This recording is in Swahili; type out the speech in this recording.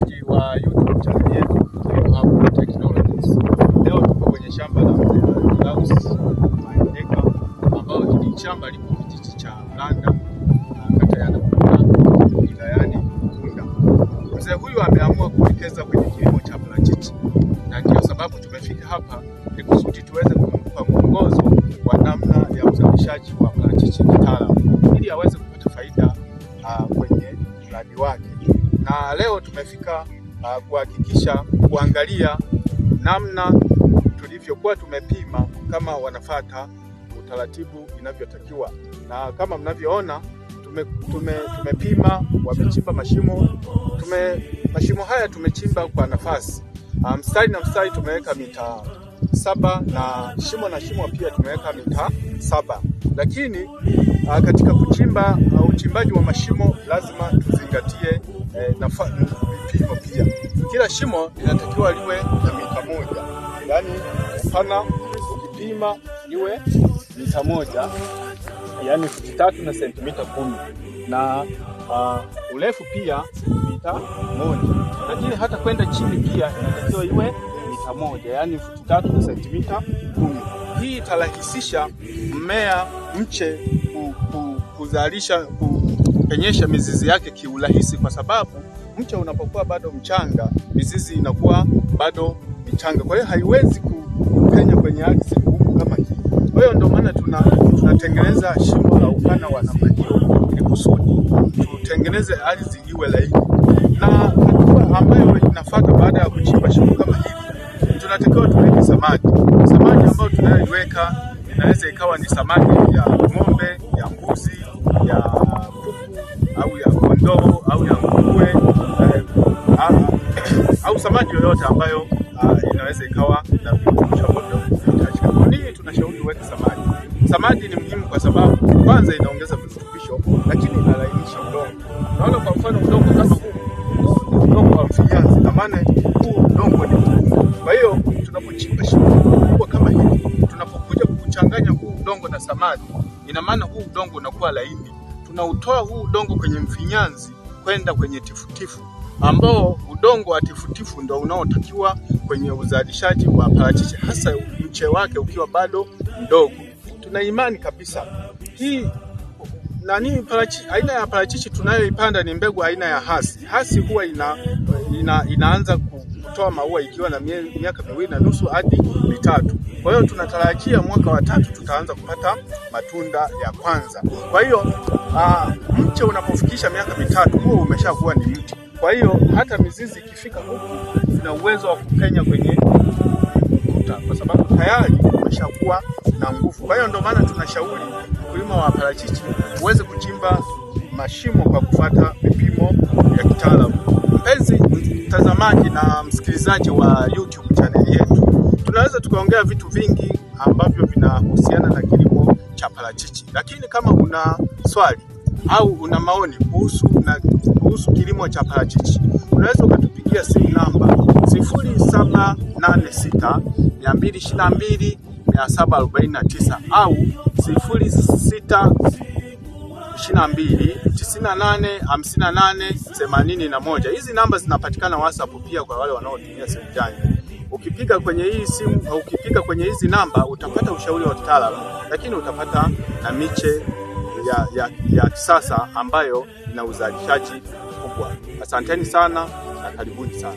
watazamaji wa YouTube channel yetu Hapo Technologies. Leo tuko kwenye shamba la Klaus Maendeka ambao ni shamba lipo kijiji cha Mlanda kata ya wilayani Bunda. Mzee huyu ameamua kuwekeza kwenye kilimo cha parachichi, na ndio sababu tumefika hapa ni kusudi tuweze kumpa mwongozo wa namna ya uzalishaji wa parachichi kitaalamu ili aweze kupata faida kwenye mradi wake. Na leo tumefika kuhakikisha kuangalia namna tulivyokuwa tumepima kama wanafata utaratibu inavyotakiwa, na kama mnavyoona tumepima, wamechimba mashimo. Mashimo haya tumechimba kwa nafasi, mstari na mstari tumeweka mita 7 na shimo pia tumeweka mita 7. Lakini katika kuchimba uchimbaji wa mashimo lazima tuzingatie vipimo pia. Kila shimo linatakiwa liwe na mita 1, yaani upana ukipima liwe mita 1, yaani 3 na sentimita 10, na urefu pia mita 1. Lakini hata kwenda chini pia inatakiwa iwe mita 1, yaani 3 na sentimita 10. Hii itarahisisha mmea mche kuzalisha, kupenyesha mizizi yake kiurahisi, kwa sababu mche unapokuwa bado mchanga, mizizi inakuwa bado michanga, kwa hiyo haiwezi kupenya kwenye ardhi ngumu kama hii. Kwa hiyo ndio maana tunatengeneza shimo la upana wa namna hiyo ili kusudi tutengeneze ardhi iwe laini. Na hatua ambayo inafuata baada ya kuchimba shimo kama hili, tunatakiwa tuweke samadi. Samadi ambayo tunayoiweka inaweza ikawa ni samadi ya ng'ombe, ya mbuzi, ya kuku au ya kondoo au ya nguruwe au samadi yoyote ambayo inaweza ikawa na virutubisho ambavyo vinahitajika. Kwa nini tunashauri uweke samadi? Samadi ni muhimu kwa sababu kwanza inaongeza virutubisho, lakini inalainisha udongo. Naona kwa mfano udongo kama huu, udongo wa mfinyanzi, na maana huu udongo ni mgumu. Kwa hiyo tunapochimba shimo kubwa kama hili, tunapokuja kuchanganya huu udongo na samadi, ina maana huu udongo unakuwa laini. Tunautoa huu udongo kwenye mfinyanzi kwenda kwenye tifutifu, ambao udongo wa tifutifu ndio unaotakiwa kwenye uzalishaji wa parachichi, hasa mche wake ukiwa bado mdogo. Tuna imani kabisa hii aina ya parachichi tunayoipanda ni mbegu aina ya hasi. Hasi huwa inaanza kutoa maua ikiwa na miaka 2.5 hadi 3. Kwa hiyo tunatarajia mwaka wa 3 tutaanza kupata matunda ya kwanza. Kwa hiyo mche unapofikisha miaka 3 huo umeshakuwa ni mti. Kwa hiyo hata mizizi ikifika huku ina uwezo wa kupenya kwenye ukuta, kwa sababu tayari umeshakuwa na nguvu. Kwa hiyo ndio maana tunashauri mkulima wa parachichi uweze kuchimba mashimo kwa kufuata vipimo vya kitaalamu. Mpenzi mtazamaji na msikilizaji wa YouTube channel yetu, tunaweza tukaongea vitu vingi ambavyo vinahusiana na kilimo cha parachichi, lakini kama una swali au una maoni kuhusu kilimo cha parachichi, unaweza ukatupigia simu namba 0786 222 749 au 0622 98 58 81. Hizi namba zinapatikana WhatsApp pia kwa wale wanaotumia simu janja. Ukipiga kwenye hii simu au ukipiga kwenye hizi namba utapata ushauri wa kitaalamu, lakini utapata na miche ya kisasa ambayo ina uzalishaji mkubwa. Asanteni sana na karibuni sana.